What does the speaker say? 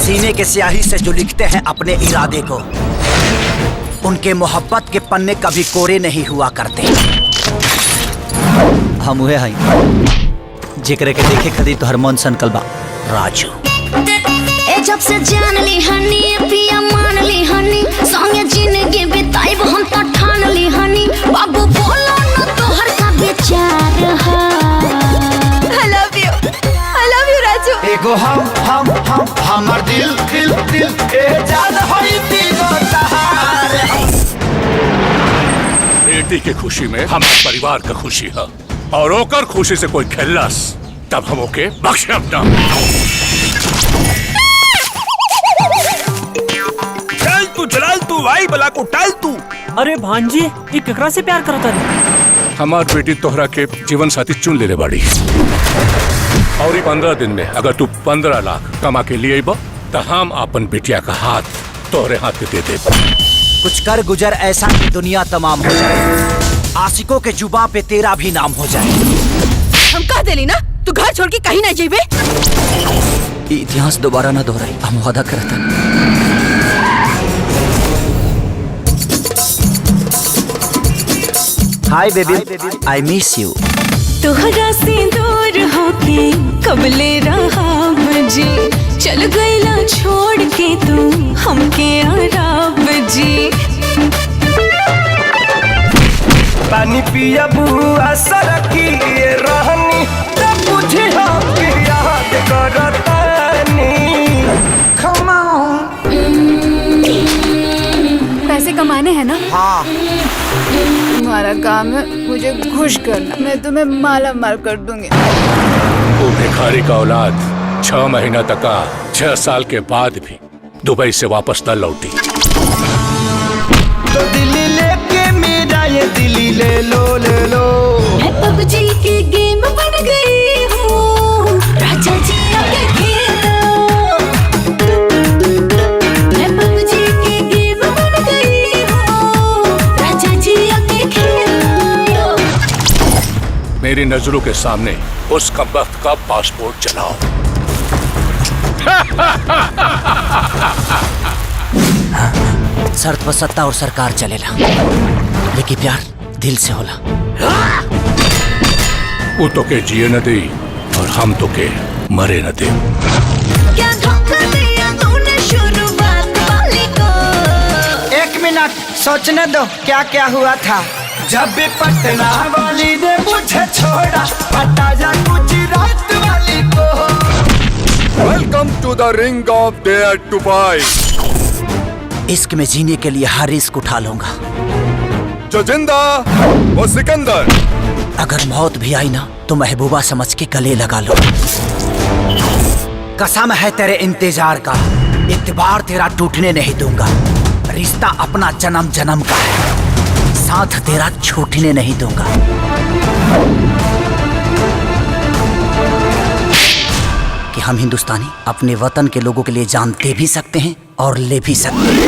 सीने के स्याही से जो लिखते हैं अपने इरादे को, उनके मोहब्बत के पन्ने कभी कोरे नहीं हुआ करते। हम हुए हैं जिक्र के देखे खदी तो हर मन संकल बा राजू। ए जब से जान ली हनी पिया मान ली हनी संगे जिंदगी बिताइब हम तो ठान ली हनी बाबू बोलो न तोहर का विचार है। I love you Raju. एगो हमर दिल दिल दिल ए जान होई तीनों तहार। बेटी की खुशी में हमारे परिवार का खुशी है और ओकर खुशी से कोई खेलस तब हम ओके बख्शब ना। चल तू भाई बला को टाल तू। अरे भांजी ये केकरा से प्यार करता रे? हमार बेटी तोहरा के जीवन साथी चुन ले बाड़ी और 15 दिन में अगर तू 15 लाख कमा के लिए तो हम अपन बेटिया का हाथ तोहरे हाथ पे दे दे। कुछ कर गुजर ऐसा कि दुनिया तमाम हो जाए, आशिकों के जुबा पे तेरा भी नाम हो जाए। हम कह देली ना तू घर छोड़ के कहीं ना जेबे। इतिहास दोबारा ना दोहराई, हम वादा करता। Hi baby, I miss you. तोहरा से दूर होके कबले रहा जी, चल गईला छोड़ के तू हमके आराम जी। पानी पिया बुआ सरकी रहनी तब बुझे हम याद करतानी। पैसे कमाने हैं ना? हाँ। तुम्हारा काम है मुझे खुश करना, मैं तुम्हें माला माल कर दूंगी। वो भिखारी का औलाद 6 महीना तक 6 साल के बाद भी दुबई से वापस न लौटी। तो दिल्ली लेके मेरा ये दिल्ली ले लो मैं पबजी की गेम बन गई हूँ राजा जी आगे खेलो। मैं पबजी की गेम बन गई हूँ राजा जी आगे खेलो। मेरी नजरों के सामने उस कमबख्त का पासपोर्ट चलाओ। शर्त पर सत्ता और सरकार चलेला, लेकिन प्यार दिल से होला। वो तो के जिए न दे और हम तो के मरे न दे। क्या धोखा दिया तूने शुरुआत वाली को। 1 मिनट सोचने दो क्या क्या हुआ था जब भी पटना वाली ने मुझे छोड़ा, पता जा गुजरात वाली को। Welcome to the ring of dare to fight. इश्क में जीने के लिए हर रिस्क उठा लूंगा। जो जिंदा वो सिकंदर। अगर मौत भी आई ना तो महबूबा समझ के गले लगा लो। कसम है तेरे इंतजार का, इत्बार तेरा टूटने नहीं दूंगा। रिश्ता अपना जन्म जन्म का है, साथ तेरा छूटने नहीं दूंगा। कि हम हिंदुस्तानी अपने वतन के लोगों के लिए जान दे भी सकते हैं और ले भी सकते हैं।